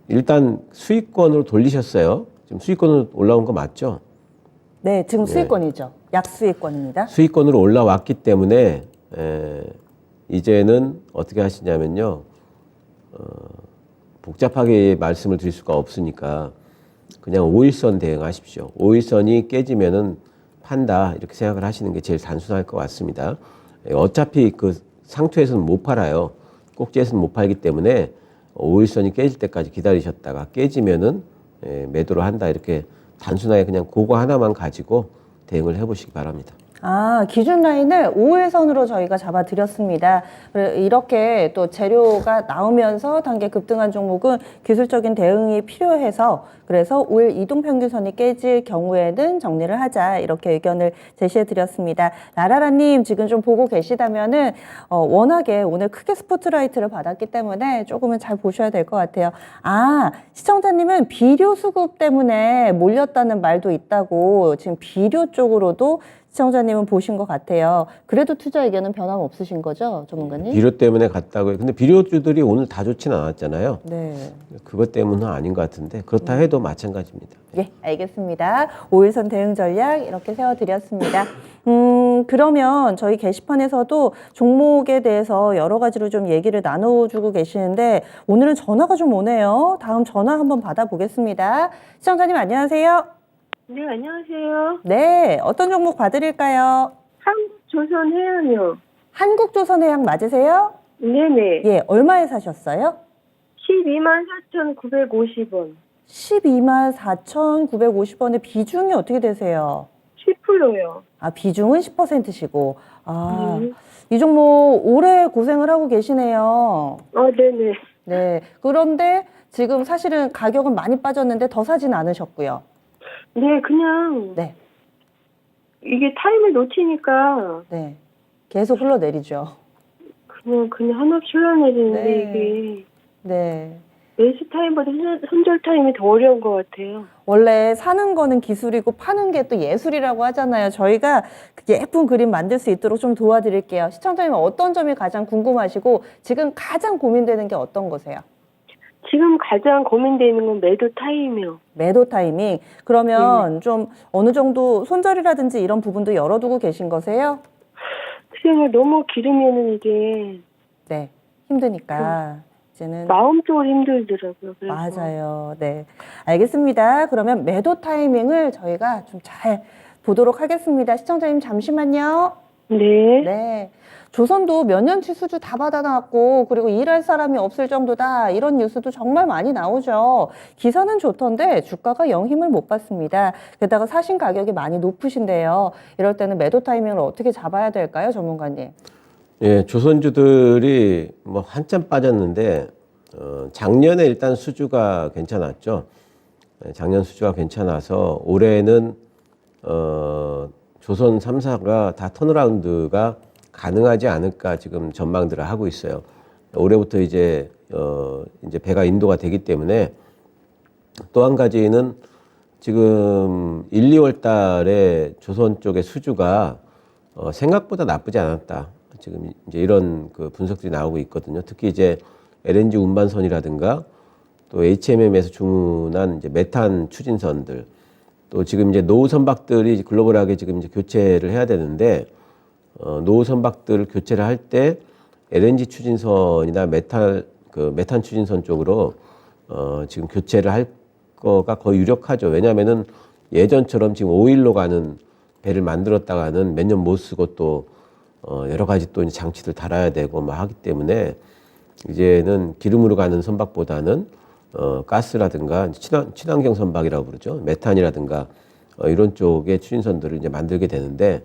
일단 수익권으로 돌리셨어요. 지금 수익권으로 올라온 거 맞죠? 네, 지금 수익권이죠. 약수익권입니다. 수익권으로 올라왔기 때문에 이제는 어떻게 하시냐면요. 복잡하게 말씀을 드릴 수가 없으니까 그냥 5일선 대응하십시오. 5일선이 깨지면은 판다 이렇게 생각을 하시는 게 제일 단순할 것 같습니다. 어차피 그 상투에서는 못 팔아요. 꼭지에서는 못 팔기 때문에 5일선이 깨질 때까지 기다리셨다가 깨지면은 매도를 한다, 이렇게 단순하게 그냥 그거 하나만 가지고 대응을 해보시기 바랍니다. 기준 라인을 5일선으로 저희가 잡아드렸습니다. 이렇게 또 재료가 나오면서 단계 급등한 종목은 기술적인 대응이 필요해서, 그래서 5일 이동평균선이 깨질 경우에는 정리를 하자, 이렇게 의견을 제시해드렸습니다. 나라라님 지금 좀 보고 계시다면은 워낙에 오늘 크게 스포트라이트를 받았기 때문에 조금은 잘 보셔야 될 것 같아요. 시청자님은 비료 수급 때문에 몰렸다는 말도 있다고, 지금 비료 쪽으로도 시청자님은 보신 것 같아요. 그래도 투자 의견은 변함없으신 거죠, 전문가님? 비료 때문에 갔다고요. 근데 비료주들이 오늘 다 좋지는 않았잖아요. 네. 그것 때문은 아닌 것 같은데, 그렇다 해도 마찬가지입니다. 예, 알겠습니다. 5일선 대응 전략 이렇게 세워드렸습니다. 그러면 저희 게시판에서도 종목에 대해서 여러 가지로 좀 얘기를 나눠주고 계시는데, 오늘은 전화가 좀 오네요. 다음 전화 한번 받아보겠습니다. 시청자님 안녕하세요. 네, 안녕하세요. 네, 어떤 종목 봐드릴까요? 한국조선해양이요. 한국조선해양 맞으세요? 네네. 예, 얼마에 사셨어요? 124,950원. 124,950원의 비중이 어떻게 되세요? 10%요. 비중은 10%시고. 이 종목 오래 고생을 하고 계시네요. 네네. 네. 그런데 지금 사실은 가격은 많이 빠졌는데 더 사진 않으셨고요. 네, 그냥 네. 이게 타임을 놓치니까 네. 계속 흘러내리죠. 그냥 한없이 흘러내리는데 네. 이게 네. 매수 타임보다 손절 타임이 더 어려운 것 같아요. 원래 사는 거는 기술이고 파는 게 또 예술이라고 하잖아요. 저희가 예쁜 그림 만들 수 있도록 좀 도와드릴게요. 시청자님은 어떤 점이 가장 궁금하시고 지금 가장 고민되는 게 어떤 거세요? 지금 가장 고민되는 건 매도 타임이요. 매도 타이밍. 그러면 좀 어느 정도 손절이라든지 이런 부분도 열어두고 계신 거세요? 그냥 너무 길으면은 이게 네. 힘드니까. 이제는. 마음적으로 힘들더라고요. 그래서. 맞아요. 네. 알겠습니다. 그러면 매도 타이밍을 저희가 좀 잘 보도록 하겠습니다. 시청자님 잠시만요. 네. 네. 조선도 몇 년치 수주 다 받아놨고, 그리고 일할 사람이 없을 정도다, 이런 뉴스도 정말 많이 나오죠. 기사는 좋던데 주가가 영 힘을 못 받습니다. 게다가 사신 가격이 많이 높으신데요. 이럴 때는 매도 타이밍을 어떻게 잡아야 될까요, 전문가님? 예, 조선주들이 뭐 한참 빠졌는데 작년에 일단 수주가 괜찮았죠. 작년 수주가 괜찮아서 올해는 조선 3사가 다 턴어라운드가 가능하지 않을까 지금 전망들을 하고 있어요. 올해부터 이제 배가 인도가 되기 때문에, 또 한 가지는 지금 1, 2월 달에 조선 쪽의 수주가 생각보다 나쁘지 않았다. 지금 이제 이런 그 분석들이 나오고 있거든요. 특히 이제 LNG 운반선이라든가 또 HMM에서 주문한 이제 메탄 추진선들, 또 지금 이제 노후 선박들이 글로벌하게 지금 이제 교체를 해야 되는데 노후 선박들을 교체를 할 때 LNG 추진선이나 메탄 추진선 쪽으로 지금 교체를 할 거가 거의 유력하죠. 왜냐하면은 예전처럼 지금 오일로 가는 배를 만들었다가는 몇 년 못 쓰고 또 여러 가지 또 이제 장치들 달아야 되고 막 하기 때문에 이제는 기름으로 가는 선박보다는 가스라든가 친환경 선박이라고 부르죠. 메탄이라든가 이런 쪽의 추진선들을 이제 만들게 되는데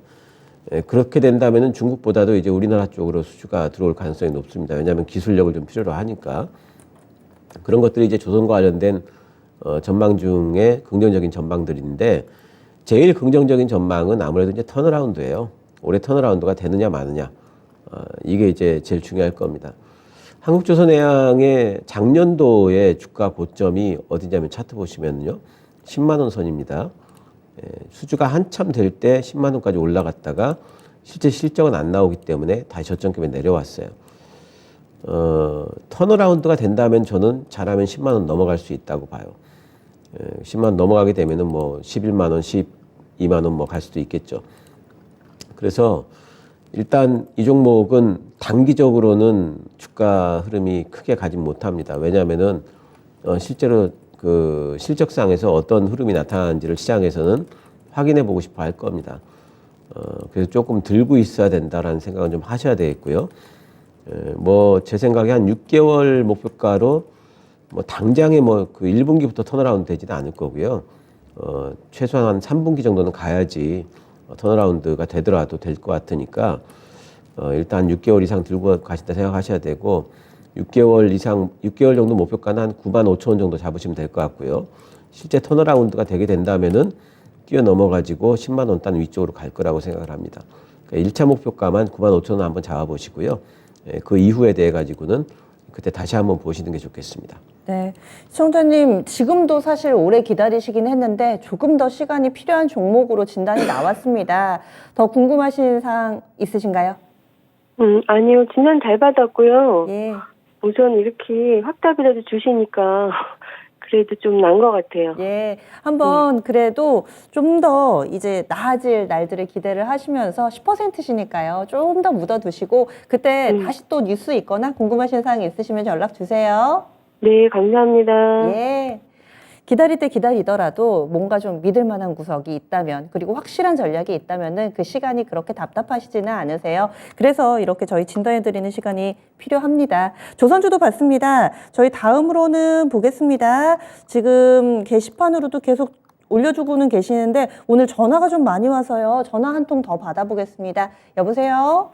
그렇게 된다면은 중국보다도 이제 우리나라 쪽으로 수주가 들어올 가능성이 높습니다. 왜냐하면 기술력을 좀 필요로 하니까 그런 것들이 이제 조선과 관련된 전망 중에 긍정적인 전망들인데 제일 긍정적인 전망은 아무래도 이제 턴어라운드예요. 올해 턴어라운드가 되느냐 마느냐 이게 이제 제일 중요할 겁니다. 한국조선해양의 작년도의 주가 고점이 어디냐면 차트 보시면요 10만 원 선입니다. 수주가 한참 될 때 10만 원까지 올라갔다가 실제 실적은 안 나오기 때문에 다시 저점급에 내려왔어요. 턴어라운드가 된다면 저는 잘하면 10만 원 넘어갈 수 있다고 봐요. 10만 원 넘어가게 되면은 뭐 11만 원, 12만 원 뭐 갈 수도 있겠죠. 그래서 일단 이 종목은 단기적으로는 주가 흐름이 크게 가진 못합니다. 왜냐하면은 실제로 그 실적상에서 어떤 흐름이 나타나는지를 시장에서는 확인해 보고 싶어 할 겁니다. 그래서 조금 들고 있어야 된다라는 생각은 좀 하셔야 되겠고요. 뭐 제 생각에 한 6개월 목표가로 뭐 당장에 뭐 그 1분기부터 턴어라운드 되지는 않을 거고요. 최소한 한 3분기 정도는 가야지 턴어라운드가 되더라도 될 것 같으니까 일단 6개월 이상 들고 가신다 생각하셔야 되고 6개월 정도 목표가는 한 9만 5천 원 정도 잡으시면 될 것 같고요. 실제 턴어라운드가 되게 된다면은 뛰어넘어가지고 10만 원 단 위쪽으로 갈 거라고 생각을 합니다. 그러니까 1차 목표가만 9만 5천 원 한번 잡아보시고요. 그 이후에 대해 가지고는 그때 다시 한번 보시는 게 좋겠습니다. 네, 시청자님 지금도 사실 오래 기다리시긴 했는데 조금 더 시간이 필요한 종목으로 진단이 나왔습니다. 더 궁금하신 사항 있으신가요? 아니요. 진단 잘 받았고요. 예. 우선 이렇게 확답이라도 주시니까 그래도 좀 나은 것 같아요. 예, 한번 그래도 좀 더 이제 나아질 날들을 기대를 하시면서 10%시니까요. 좀 더 묻어두시고 그때 다시 또 뉴스 있거나 궁금하신 사항이 있으시면 연락 주세요. 네, 감사합니다. 예. 기다릴 때 기다리더라도 뭔가 좀 믿을 만한 구석이 있다면 그리고 확실한 전략이 있다면은 그 시간이 그렇게 답답하시지는 않으세요. 그래서 이렇게 저희 진단해드리는 시간이 필요합니다. 조선주도 봤습니다. 저희 다음으로는 보겠습니다. 지금 게시판으로도 계속 올려주고는 계시는데 오늘 전화가 좀 많이 와서요. 전화 한 통 더 받아보겠습니다. 여보세요?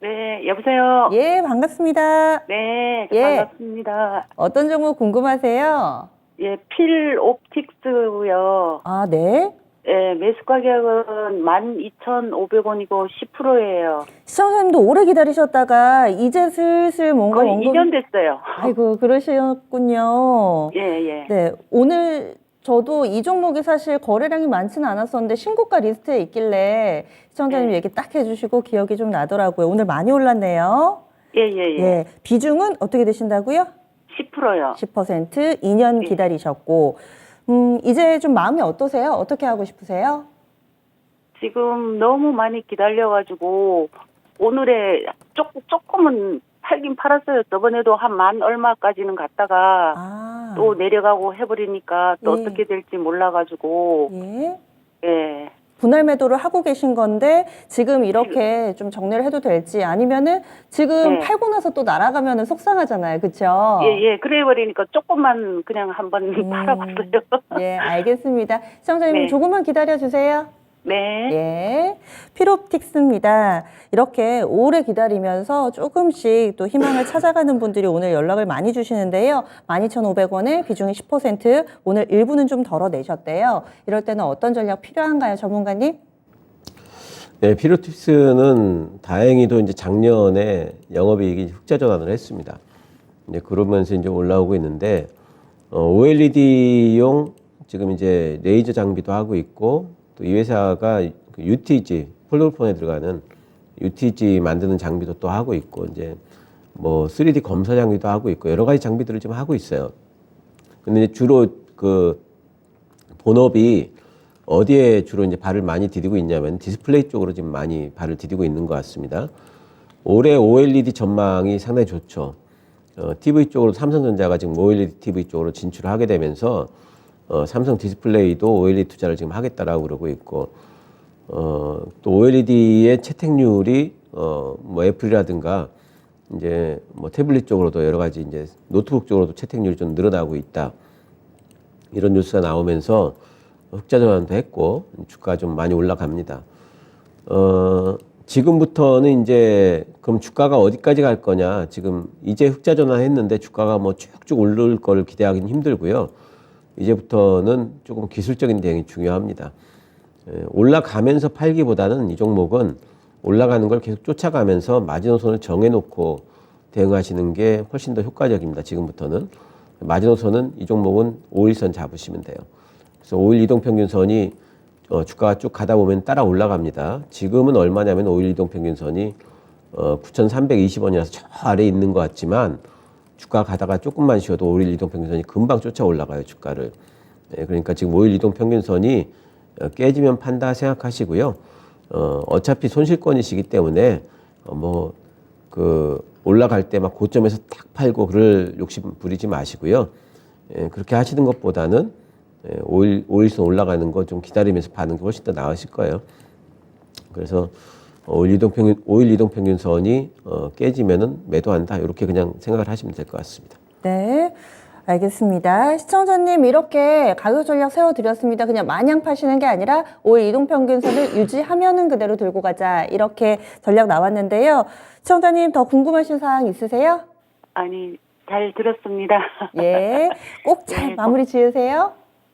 네, 여보세요. 예, 반갑습니다. 네, 예. 반갑습니다. 어떤 종목 궁금하세요? 예, 필옵틱스고요. 아, 네. 예, 매수 가격은 12,500원이고 10%예요. 시청자님도 오래 기다리셨다가 이제 슬슬 뭔가 거의 원금... 2년 됐어요. 아이고, 그러셨군요. 예, 예. 네, 오늘 저도 이 종목이 사실 거래량이 많지는 않았었는데 신고가 리스트에 있길래 시청자님 네. 얘기 딱 해주시고 기억이 좀 나더라고요. 오늘 많이 올랐네요. 예, 예, 예. 예, 비중은 어떻게 되신다고요? 10%요. 10%, 2년 예. 기다리셨고 이제 좀 마음이 어떠세요? 어떻게 하고 싶으세요? 지금 너무 많이 기다려가지고 오늘에 조금은 팔긴 팔았어요. 저번에도 한 만 얼마까지는 갔다가 아, 또 내려가고 해버리니까 또 예. 어떻게 될지 몰라가지고 예. 예. 분할 매도를 하고 계신 건데 지금 이렇게 좀 정리를 해도 될지 아니면은 지금 네. 팔고 나서 또 날아가면은 속상하잖아요. 그렇죠? 예, 예. 그래 버리니까 조금만 그냥 한번 팔아봤어요. 예, 알겠습니다. 시청자님 네. 조금만 기다려 주세요. 네. 예. 필옵틱스입니다. 이렇게 오래 기다리면서 조금씩 또 희망을 찾아가는 분들이 오늘 연락을 많이 주시는데요. 12,500원에 비중이 10%, 오늘 일부는 좀 덜어내셨대요. 이럴 때는 어떤 전략 필요한가요, 전문가님? 네, 필옵틱스는 다행히도 이제 작년에 영업이익이 흑자 전환을 했습니다. 이제 그러면서 이제 올라오고 있는데 OLED용 지금 이제 레이저 장비도 하고 있고 또 이 회사가 UTG 폴더폰에 들어가는 UTG 만드는 장비도 또 하고 있고 이제 뭐 3D 검사 장비도 하고 있고 여러 가지 장비들을 지금 하고 있어요. 근데 이제 주로 그 본업이 어디에 주로 이제 발을 많이 디디고 있냐면 디스플레이 쪽으로 지금 많이 발을 디디고 있는 것 같습니다. 올해 OLED 전망이 상당히 좋죠. TV 쪽으로 삼성전자가 지금 OLED TV 쪽으로 진출을 하게 되면서 삼성 디스플레이도 OLED 투자를 지금 하겠다라고 그러고 있고 또 OLED의 채택률이 뭐 애플이라든가 이제 뭐 태블릿 쪽으로도 여러 가지 이제 노트북 쪽으로도 채택률이 좀 늘어나고 있다. 이런 뉴스가 나오면서 흑자 전환도 했고 주가 좀 많이 올라갑니다. 지금부터는 이제 그럼 주가가 어디까지 갈 거냐? 지금 이제 흑자 전환했는데 주가가 뭐 쭉쭉 오를 걸 기대하기는 힘들고요. 이제부터는 조금 기술적인 대응이 중요합니다. 올라가면서 팔기보다는 이 종목은 올라가는 걸 계속 쫓아가면서 마지노선을 정해놓고 대응하시는 게 훨씬 더 효과적입니다. 지금부터는. 마지노선은 이 종목은 5일선 잡으시면 돼요. 그래서 5일 이동평균선이 주가가 쭉 가다 보면 따라 올라갑니다. 지금은 얼마냐면 5일 이동평균선이 9,320원이라서 저 아래에 있는 것 같지만 주가 가다가 조금만 쉬어도 5일 이동평균선이 금방 쫓아 올라가요. 주가를. 그러니까 지금 5일 이동평균선이 깨지면 판다 생각하시고요. 어차피 손실권이시기 때문에 올라갈 때 막 고점에서 딱 팔고 그럴 욕심 부리지 마시고요. 그렇게 하시는 것보다는 5일선 올라가는 거 좀 기다리면서 파는 게 훨씬 더 나으실 거예요. 그래서 5일 이동평균선이 깨지면은 매도한다. 이렇게 그냥 생각을 하시면 될 것 같습니다. 네. 알겠습니다. 시청자님 이렇게 가격 전략 세워드렸습니다. 그냥 마냥 파시는 게 아니라 5일 이동평균선을 유지하면은 그대로 들고 가자. 이렇게 전략 나왔는데요. 시청자님 더 궁금하신 사항 있으세요? 아니, 잘 들었습니다. 예. 꼭 잘 마무리 지으세요.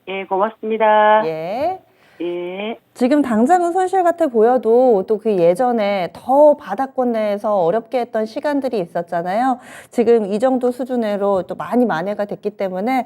예, 고맙습니다. 예. 예. 지금 당장은 손실 같아 보여도 또 그 예전에 더 바닥권 내에서 어렵게 했던 시간들이 있었잖아요. 지금 이 정도 수준으로 또 많이 만회가 됐기 때문에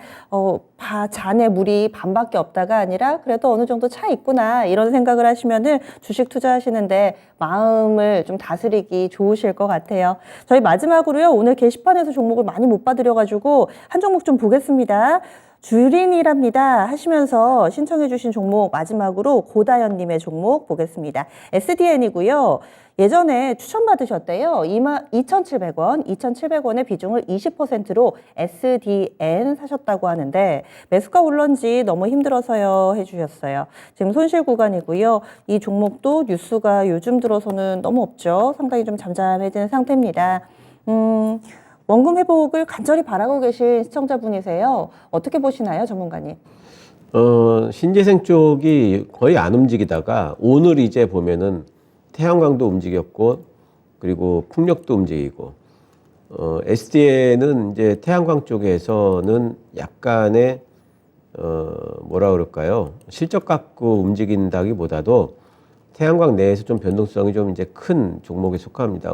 잔에 물이 반밖에 없다가 아니라 그래도 어느 정도 차 있구나 이런 생각을 하시면은 주식 투자하시는데 마음을 좀 다스리기 좋으실 것 같아요. 저희 마지막으로요. 오늘 게시판에서 종목을 많이 못 봐드려가지고 한 종목 좀 보겠습니다. 주린이랍니다 하시면서 신청해 주신 종목 마지막으로 고다연님의 종목 보겠습니다. SDN이고요. 예전에 추천받으셨대요. 2,700원, 2,700원의 비중을 20%로 SDN 사셨다고 하는데 매수가 올런지 너무 힘들어서요 해주셨어요. 지금 손실 구간이고요. 이 종목도 뉴스가 요즘 들어서는 너무 없죠. 상당히 좀 잠잠해지는 상태입니다. 원금 회복을 간절히 바라고 계신 시청자분이세요. 어떻게 보시나요, 전문가님? 신재생 쪽이 거의 안 움직이다가 오늘 이제 보면은 태양광도 움직였고 그리고 풍력도 움직이고 SDN은 이제 태양광 쪽에서는 약간의 뭐라 그럴까요? 실적 갖고 움직인다기보다도 태양광 내에서 좀 변동성이 좀 이제 큰 종목에 속합니다.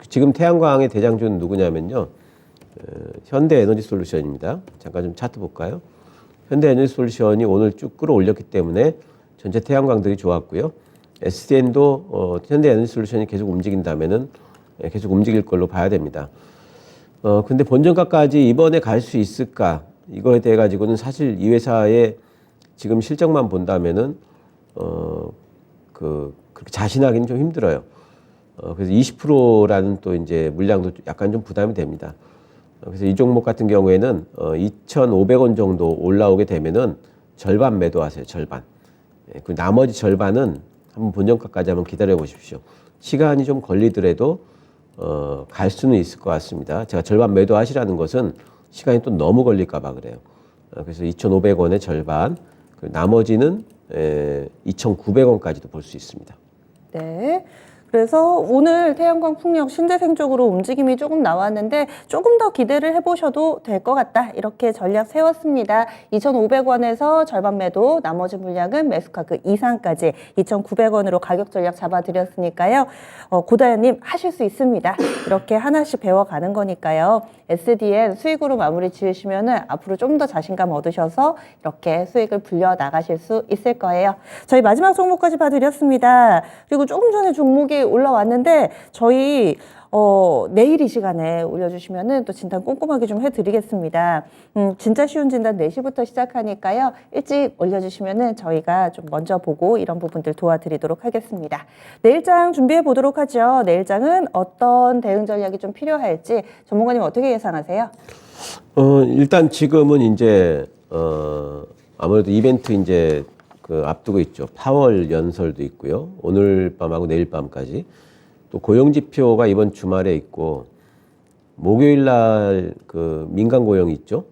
지금 태양광의 대장주는 누구냐면요. 현대에너지솔루션입니다. 잠깐 좀 차트 볼까요? 현대에너지솔루션이 오늘 쭉 끌어올렸기 때문에 전체 태양광들이 좋았고요. SDN도 현대에너지솔루션이 계속 움직인다면은 계속 움직일 걸로 봐야 됩니다. 근데 본전가까지 이번에 갈 수 있을까? 이거에 대해 가지고는 사실 이 회사의 지금 실적만 본다면은 그렇게 자신하기는 좀 힘들어요. 그래서 20%라는 또 이제 물량도 약간 좀 부담이 됩니다. 그래서 이 종목 같은 경우에는 2,500원 정도 올라오게 되면은 절반 매도하세요. 절반. 그 나머지 절반은 한번 본전가까지 한번 기다려 보십시오. 시간이 좀 걸리더라도 갈 수는 있을 것 같습니다. 제가 절반 매도하시라는 것은 시간이 또 너무 걸릴까 봐 그래요. 그래서 2,500원의 절반, 나머지는 2,900원까지도 볼 수 있습니다. 네. 그래서 오늘 태양광 풍력 신재생 쪽으로 움직임이 조금 나왔는데 조금 더 기대를 해보셔도 될 것 같다. 이렇게 전략 세웠습니다. 2,500원에서 절반 매도, 나머지 물량은 매수가 그 이상까지 2,900원으로 가격 전략 잡아드렸으니까요. 고다연님 하실 수 있습니다. 이렇게 하나씩 배워가는 거니까요. SDN 수익으로 마무리 지으시면은 앞으로 좀 더 자신감 얻으셔서 이렇게 수익을 불려 나가실 수 있을 거예요. 저희 마지막 종목까지 봐드렸습니다. 그리고 조금 전에 종목이 종목이 올라왔는데 저희 내일 이 시간에 올려주시면은 또 진단 꼼꼼하게 좀 해드리겠습니다. 진짜 쉬운 진단 4시부터 시작하니까요. 일찍 올려주시면은 저희가 좀 먼저 보고 이런 부분들 도와드리도록 하겠습니다. 내일장 준비해 보도록 하죠. 내일장은 어떤 대응 전략이 좀 필요할지 전문가님 어떻게 예상하세요? 일단 지금은 이제 아무래도 이벤트 이제 그 앞두고 있죠. 파월 연설도 있고요. 오늘 밤하고 내일 밤까지. 또 고용 지표가 이번 주말에 있고 목요일 날 그 민간 고용이 있죠.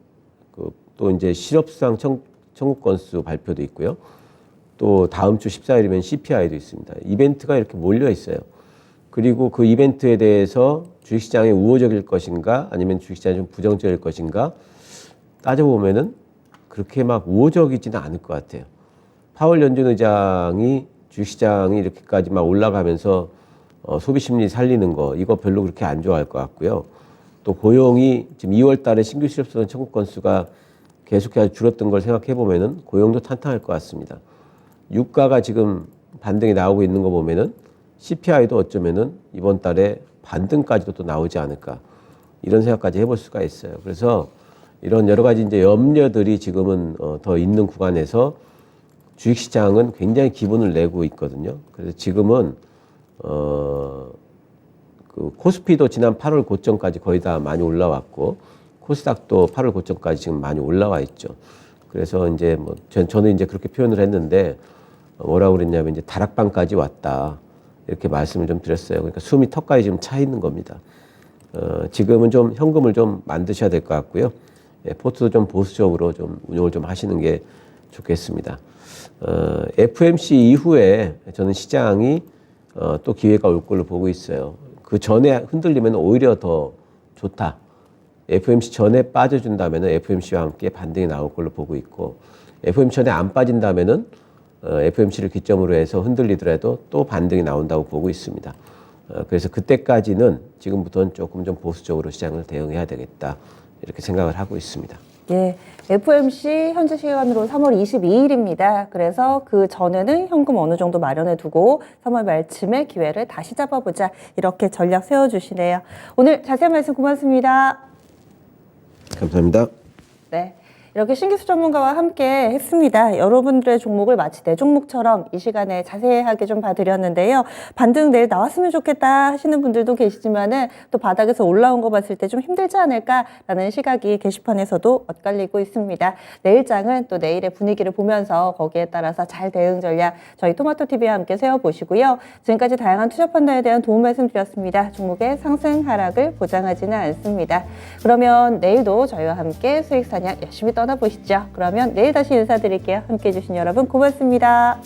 또 이제 실업수당 청구 건수 발표도 있고요. 또 다음 주 14일이면 CPI도 있습니다. 이벤트가 이렇게 몰려 있어요. 그리고 그 이벤트에 대해서 주식시장이 우호적일 것인가 아니면 주식시장이 좀 부정적일 것인가 따져보면은 그렇게 막 우호적이지는 않을 것 같아요. 파월 연준 의장이 주식시장이 이렇게까지 막 올라가면서 소비 심리 살리는 거 이거 별로 그렇게 안 좋아할 것 같고요. 또 고용이 지금 2월 달에 신규 실업수당 청구 건수가 계속해서 줄었던 걸 생각해 보면은 고용도 탄탄할 것 같습니다. 유가가 지금 반등이 나오고 있는 거 보면은 CPI도 어쩌면은 이번 달에 반등까지도 또 나오지 않을까 이런 생각까지 해볼 수가 있어요. 그래서 이런 여러 가지 이제 염려들이 지금은 더 있는 구간에서 주식시장은 굉장히 기분을 내고 있거든요. 그래서 지금은 그 코스피도 지난 8월 고점까지 거의 다 많이 올라왔고 코스닥도 8월 고점까지 지금 많이 올라와 있죠. 그래서 이제 뭐 저는 이제 그렇게 표현을 했는데 뭐라고 그랬냐면 이제 다락방까지 왔다 이렇게 말씀을 좀 드렸어요. 그러니까 숨이 턱까지 지금 차 있는 겁니다. 지금은 좀 현금을 좀 만드셔야 될 것 같고요. 예, 포트도 좀 보수적으로 좀 운용을 좀 하시는 게 좋겠습니다. FMC 이후에 저는 시장이 또 기회가 올 걸로 보고 있어요. 그 전에 흔들리면 오히려 더 좋다. FMC 전에 빠져준다면 FMC와 함께 반등이 나올 걸로 보고 있고 FMC 전에 안 빠진다면 FMC를 기점으로 해서 흔들리더라도 또 반등이 나온다고 보고 있습니다. 그래서 그때까지는 지금부터는 조금 좀 보수적으로 시장을 대응해야 되겠다 이렇게 생각을 하고 있습니다. 예, FOMC 현재 시간으로 3월 22일입니다. 그래서 그 전에는 현금 어느 정도 마련해 두고 3월 말쯤에 기회를 다시 잡아보자 이렇게 전략 세워주시네요. 오늘 자세한 말씀 고맙습니다. 감사합니다. 네. 이렇게 신기수 전문가와 함께 했습니다. 여러분들의 종목을 마치 내 종목처럼 이 시간에 자세하게 좀 봐드렸는데요. 반등 내일 나왔으면 좋겠다 하시는 분들도 계시지만은 또 바닥에서 올라온 거 봤을 때 좀 힘들지 않을까라는 시각이 게시판에서도 엇갈리고 있습니다. 내일장은 또 내일의 분위기를 보면서 거기에 따라서 잘 대응 전략 저희 토마토TV와 함께 세워보시고요. 지금까지 다양한 투자 판단에 대한 도움 말씀드렸습니다. 종목의 상승 하락을 보장하지는 않습니다. 그러면 내일도 저희와 함께 수익 사냥 열심히 떠나보시죠. 그러면 내일 다시 인사드릴게요. 함께해 주신 여러분 고맙습니다.